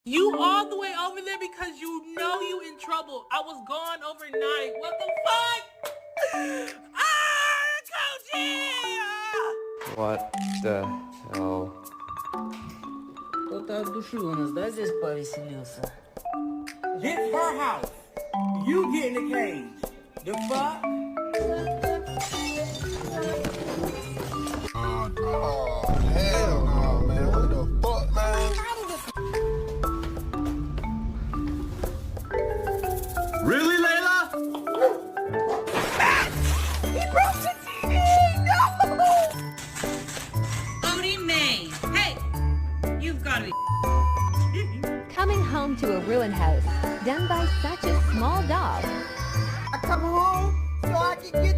You all the way over there because you know you in trouble. I was gone overnight. What the fuck? Coachy! What the hell? Кто-то от души у нас, да, здесь повеселился? This her house. You get in the cage. The fuck? Oh, hell no, man. What the fuck, man? Really, Layla? He broke the TV! No! Odie May. Hey, you've got to be. Coming home to a ruined house, done by such a small dog. I come home so I can get you.